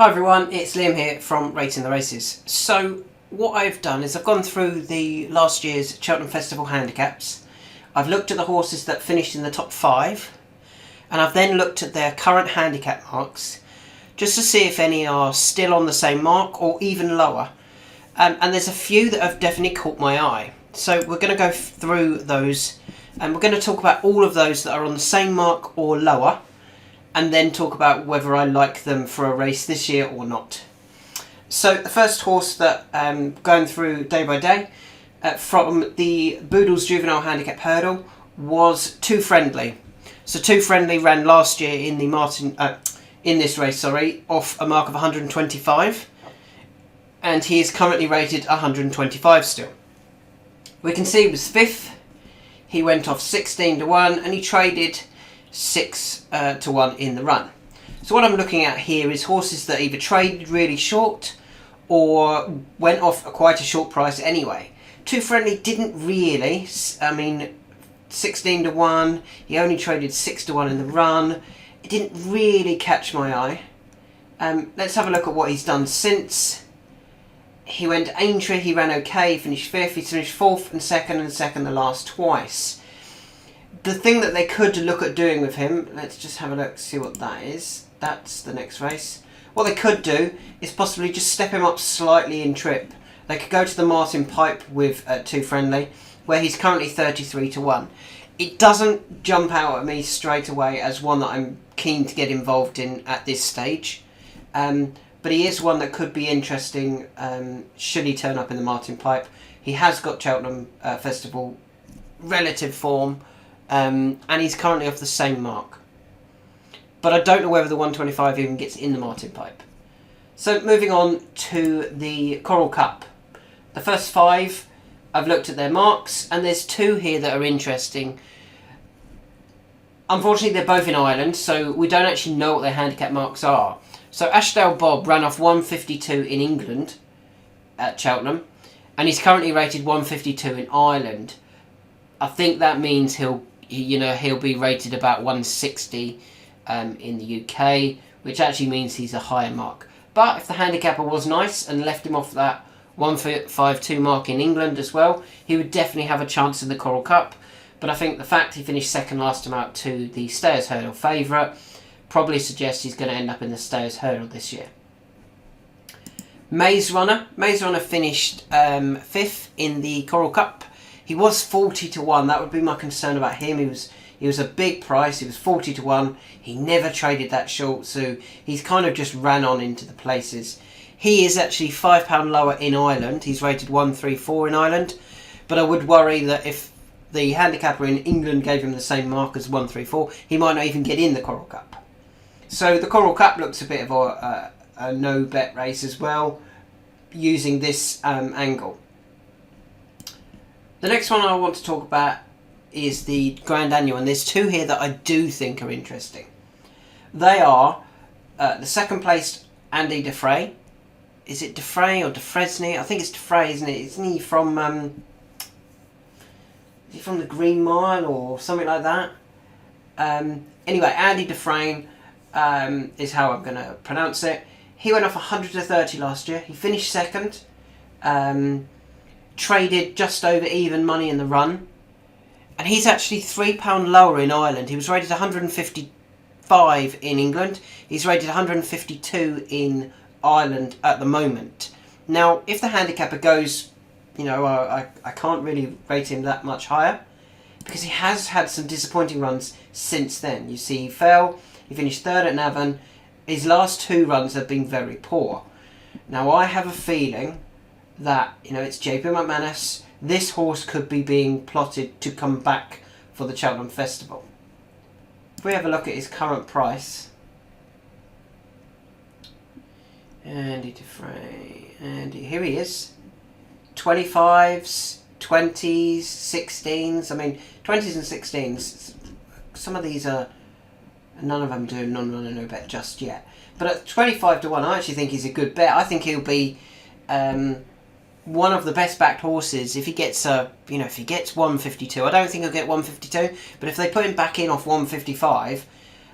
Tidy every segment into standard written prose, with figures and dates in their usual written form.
Hi everyone, it's Liam here from Rating the Races. So what I've done is I've gone through the last year's Cheltenham Festival Handicaps. I've looked at the horses that finished in the top 5 and I've then looked at their current handicap marks just to see if any are still on the same mark or even lower. And there's a few that have definitely caught my eye. So we're going to go through those and we're going to talk about all of those that are on the same mark or lower, and then talk about whether I like them for a race this year or not. So the first horse that going through day by day from the Boodles Juvenile Handicap Hurdle was Too Friendly. So Too Friendly ran last year in the in this race, off a mark of 125, and he is currently rated 125 still. We can see he was 5th. He went off 16 to 1 and he traded 6 to 1 in the run. So what I'm looking at here is horses that either traded really short or went off at quite a short price anyway. Too Friendly didn't really, 16 to 1, he only traded 6 to 1 in the run. It didn't really catch my eye. Let's have a look at what he's done since. He went to Aintree, he ran okay, he finished 5th, he finished 4th and 2nd the last twice. The thing that they could look at doing with him, let's just have a look, see what that is. That's the next race. What they could do is possibly just step him up slightly in trip. They could go to the Martin Pipe with Too Friendly, where he's currently 33 to 1. It doesn't jump out at me straight away as one that I'm keen to get involved in at this stage. But he is one that could be interesting should he turn up in the Martin Pipe. He has got Cheltenham Festival relative form, and he's currently off the same mark. But I don't know whether the 125 even gets in the Martin Pipe. So moving on to the Coral Cup. The first 5, I've looked at their marks, and there's 2 here that are interesting. Unfortunately, they're both in Ireland, so we don't actually know what their handicap marks are. So Ashdale Bob ran off 152 in England at Cheltenham, and he's currently rated 152 in Ireland. I think that means he'll be rated about 160 in the UK, which actually means he's a higher mark. But if the handicapper was nice and left him off that 152 mark in England as well, he would definitely have a chance in the Coral Cup. But I think the fact he finished 2nd last time out to the Stayers Hurdle favourite probably suggests he's going to end up in the Stayers Hurdle this year. Maze Runner finished 5th in the Coral Cup. He was 40 to 1. That would be my concern about him. He was a big price. He was 40 to 1. He never traded that short, so he's kind of just ran on into the places. He is actually £5 lower in Ireland. He's rated 134 in Ireland, but I would worry that if the handicapper in England gave him the same mark as 134, he might not even get in the Coral Cup. So the Coral Cup looks a bit of a no-bet race as well, using this angle. The next one I want to talk about is the Grand Annual, and there's 2 here that I do think are interesting. They are the 2nd placed Andy Defray. Is it Defray or Defresne? I think it's Defray, isn't it? Isn't he from the Green Mile or something like that? Anyway, Andy Defray is how I'm going to pronounce it. He went off 130 last year. He finished 2nd. Traded just over even money in the run. And he's actually £3 lower in Ireland. He was rated 155 in England. He's rated 152 in Ireland at the moment. Now, if the handicapper goes, I can't really rate him that much higher, because he has had some disappointing runs since then. You see, he fell. He finished 3rd at Navan. His last 2 runs have been very poor. Now, I have a feeling that, it's JP McManus. This horse could be being plotted to come back for the Cheltenham Festival. If we have a look at his current price. Andy Defray. Here he is. 25s, 20s, 16s. 20s and 16s. Some of these are... None of them do non-runner no bet just yet. But at 25 to 1, I actually think he's a good bet. I think he'll be one of the best backed horses if he gets if he gets 152. I don't think he'll get 152, but if they put him back in off 155,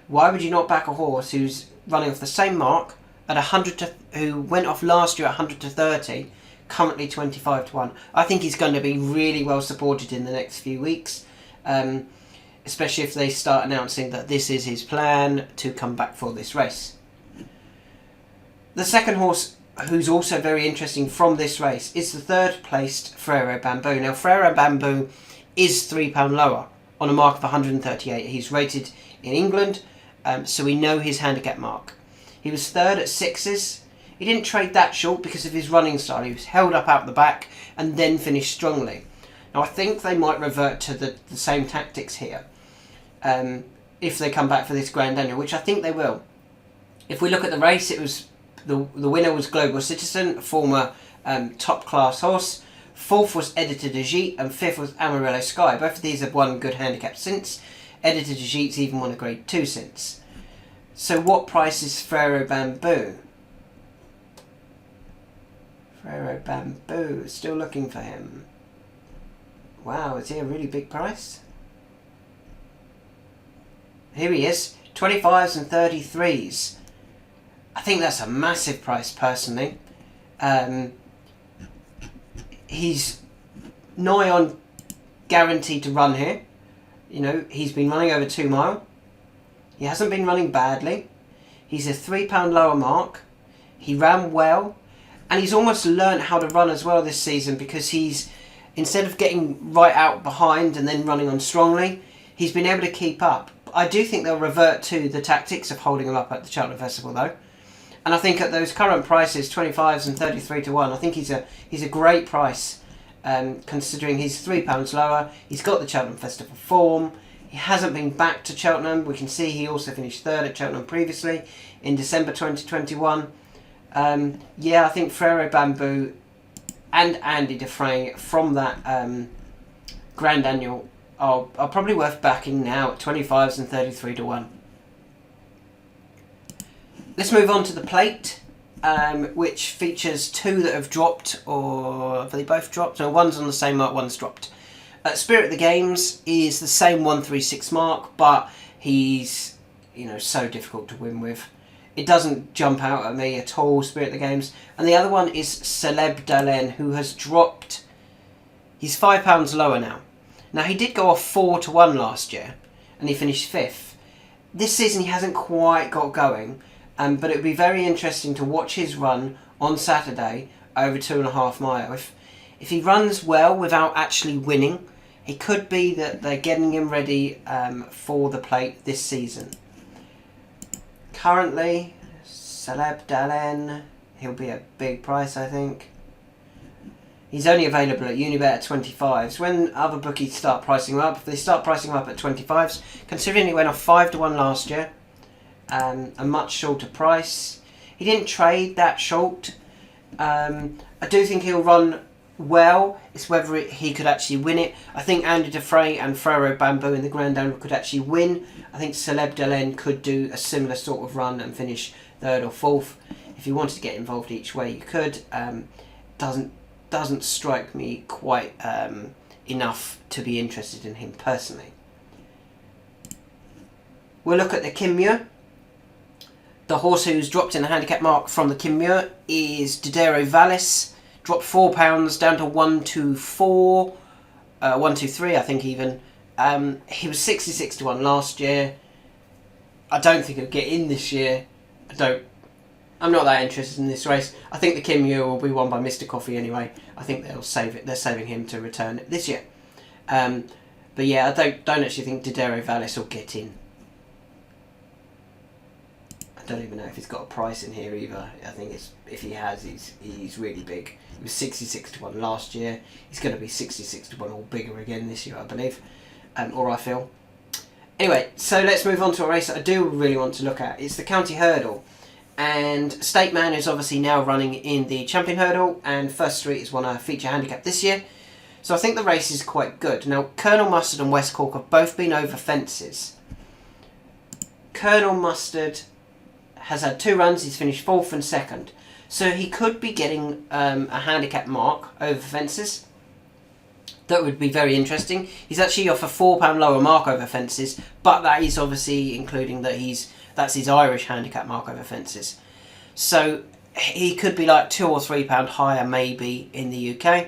why would you not back a horse who's running off the same mark, at 100 to, who went off last year at 100 to 30, currently 25 to 1. I think he's going to be really well supported in the next few weeks, especially if they start announcing that this is his plan to come back for this race. The second horse who's also very interesting from this race is the third placed Frero Bamboo. Now Frero Bamboo is £3 lower on a mark of 138. He's rated in England, so we know his handicap mark. He was third at sixes. He didn't trade that short because of his running style. He was held up out the back and then finished strongly. Now I think they might revert to the same tactics here if they come back for this Grand Annual, which I think they will. If we look at the race, it was the winner was Global Citizen, a former top class horse. Fourth was Editor de Gite and fifth was Amarillo Sky. Both of these have won good handicaps since. Editor de Gite's even won a Grade 2 since. So what price is Frero Bamboo? Frero Bamboo, still looking for him. Wow, is he a really big price? Here he is, 25s and 33s. I think that's a massive price personally. He's nigh on guaranteed to run here. You know, he's been running over 2 mile. He hasn't been running badly. He's a £3 lower mark. He ran well. And he's almost learnt how to run as well this season, because he's, instead of getting right out behind and then running on strongly, he's been able to keep up. I do think they'll revert to the tactics of holding him up at the Cheltenham Festival though. And I think at those current prices, 25s and 33 to 1, I think he's a great price, considering he's £3 lower. He's got the Cheltenham Festival form. He hasn't been back to Cheltenham. We can see he also finished third at Cheltenham previously in December 2021. Yeah, I think Frero Bamboo and Andy Dufresne from that Grand Annual are probably worth backing now at 25s and 33 to 1. Let's move on to the plate, which features 2 that have dropped, or have they both dropped? No, one's on the same mark, one's dropped. Spirit of the Games is the same 136 mark, but he's, you know, so difficult to win with. It doesn't jump out at me at all, Spirit of the Games. And the other one is Celeb Dalen, who has dropped. He's £5 lower now. Now, he did go off 4 to 1 last year, and he finished 5th. This season, he hasn't quite got going, but it would be very interesting to watch his run on Saturday over 2.5 mile. If he runs well without actually winning, it could be that they're getting him ready for the plate this season. Currently, Celeb Dalen, he'll be a big price, I think. He's only available at Unibet at 25s. When other bookies start pricing him up, if they start pricing him up at 25s, considering he went off 5 to 1 last year, a much shorter price. He didn't trade that short. I do think he'll run well. It's whether he could actually win it. I think Andy Dufresne and Frero Bamboo in the Grand Annual could actually win. I think Celeb Dalen could do a similar sort of run and finish 3rd or 4th. If you wanted to get involved each way, you could. Doesn't strike me quite enough to be interested in him personally. We'll look at the Muir. The horse who's dropped in the handicap mark from the Muir is Didero Vallis. Dropped £4 down to 124, 123, I think even. He was 66 to 1 last year. I don't think he'll get in this year. I'm not that interested in this race. I think the Muir will be won by Mr. Coffee anyway. I think they'll save it. They're saving him to return this year. But yeah, I don't actually think Didero Vallis will get in. I don't even know if he's got a price in here either. I think if he has, he's really big. He was 66 to 1 last year. He's going to be 66 to 1 or bigger again this year, I believe. Or I feel. Anyway, so let's move on to a race that I do really want to look at. It's the County Hurdle. And State Man is obviously now running in the Champion Hurdle, and First Street has won a feature handicap this year. So I think the race is quite good. Now, Colonel Mustard and West Cork have both been over fences. Colonel Mustard has had 2 runs. He's finished 4th and 2nd. So he could be getting a handicap mark over fences. That would be very interesting. He's actually off a £4 lower mark over fences, but that is obviously including that that's his Irish handicap mark over fences. So he could be like £2 or £3 higher maybe in the UK.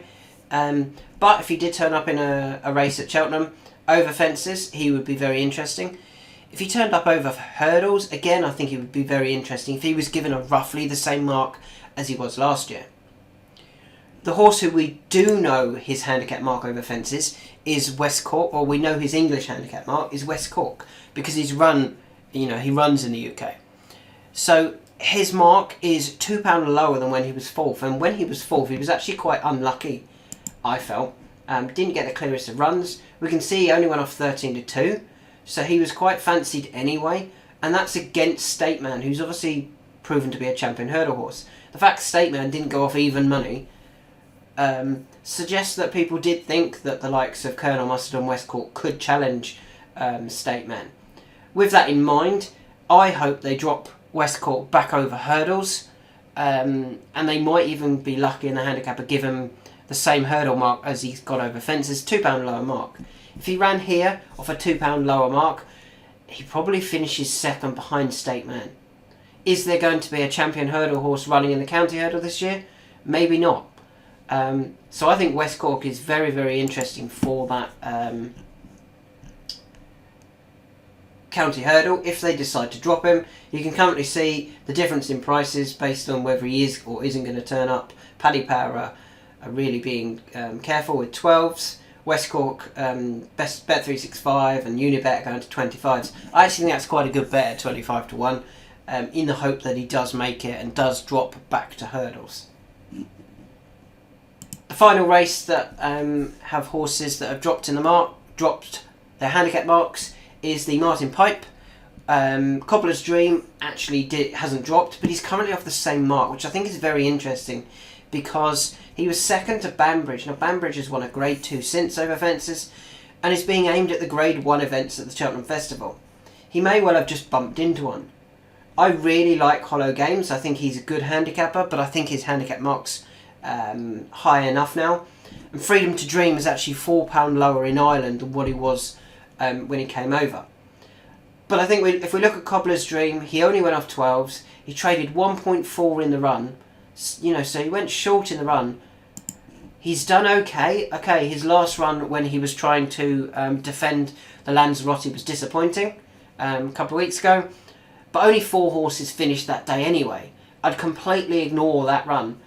But if he did turn up in a race at Cheltenham over fences, he would be very interesting. If he turned up over hurdles, again, I think he would be very interesting if he was given a roughly the same mark as he was last year. The horse who we do know his handicap mark over fences is West Cork, or we know his English handicap mark is West Cork, because he's run, he runs in the UK. So his mark is £2 lower than when he was fourth, and when he was fourth, he was actually quite unlucky, I felt. Didn't get the clearest of runs. We can see he only went off 13-2, so he was quite fancied anyway, and that's against Stateman, who's obviously proven to be a champion hurdle horse. The fact Stateman didn't go off even money suggests that people did think that the likes of Colonel Mustard and West Cork could challenge Stateman. With that in mind, I hope they drop West Cork back over hurdles, and they might even be lucky in the handicapper, give him the same hurdle mark as he's got over fences, £2 lower mark. If he ran here off a £2 lower mark, he probably finishes second behind Stateman. Is there going to be a champion hurdle horse running in the county hurdle this year? Maybe not. So I think West Cork is very, very interesting for that county hurdle. If they decide to drop him, you can currently see the difference in prices based on whether he is or isn't going to turn up. Paddy Power are really being careful with 12s. West Cork, Bet 365 and Unibet are going to 25s. I actually think that's quite a good bet at 25-1, in the hope that he does make it and does drop back to hurdles. The final race that have horses that have dropped their handicap marks is the Martin Pipe. Cobbler's Dream actually hasn't dropped, but he's currently off the same mark, which I think is very interesting, because he was second to Banbridge. Now, Banbridge has won a Grade 2 since over fences and is being aimed at the Grade 1 events at the Cheltenham Festival. He may well have just bumped into one. I really like Hollow Games. I think he's a good handicapper, but I think his handicap mark's high enough now. And Freedom to Dream is actually £4 lower in Ireland than what he was when he came over. But I think if we look at Cobbler's Dream, he only went off 12s. He traded 1.4 in the run. So he went short in the run. He's done okay. Okay, his last run when he was trying to defend the Lanzarote was disappointing a couple of weeks ago. But only 4 horses finished that day anyway. I'd completely ignore that run.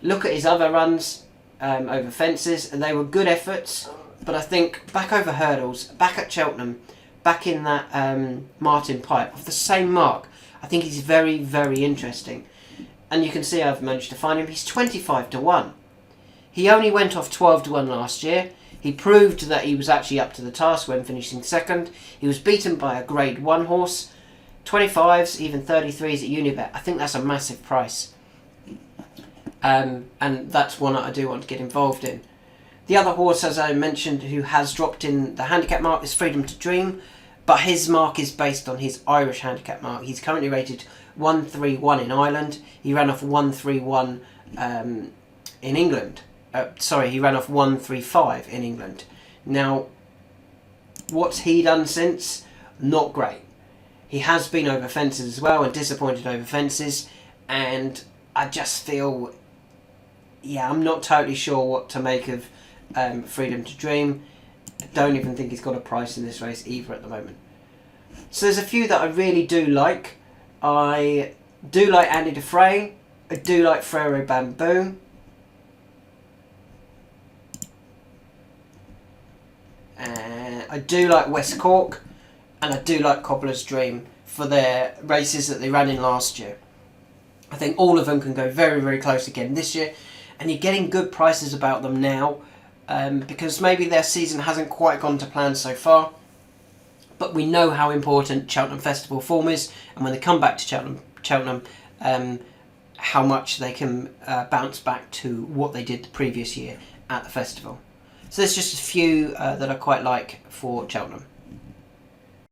Look at his other runs over fences, and they were good efforts. But I think back over hurdles, back at Cheltenham, back in that Martin Pipe, off the same mark, I think he's very, very interesting. And you can see I've managed to find him. He's 25-1. He only went off 12-1 last year. He proved that he was actually up to the task when finishing second. He was beaten by a Grade 1 horse. 25s, even 33s at Unibet. I think that's a massive price. And that's one that I do want to get involved in. The other horse, as I mentioned, who has dropped in the handicap mark is Freedom to Dream, but his mark is based on his Irish handicap mark. He's currently rated 131 in Ireland. He ran off 131 in England. He ran off 135 in England. Now, what's he done since? Not great. He has been over fences as well and disappointed over fences, and I just feel, I'm not totally sure what to make of Freedom to Dream. I don't even think he's got a price in this race either at the moment. So there's a few that I really do like. I do like Andy Dufresne. I do like Frero Bamboo. I do like West Cork. And I do like Cobbler's Dream for their races that they ran in last year. I think all of them can go very, very close again this year. And you're getting good prices about them now, because maybe their season hasn't quite gone to plan so far. But we know how important Cheltenham Festival form is, and when they come back to Cheltenham, how much they can bounce back to what they did the previous year at the festival. So there's just a few that I quite like for Cheltenham.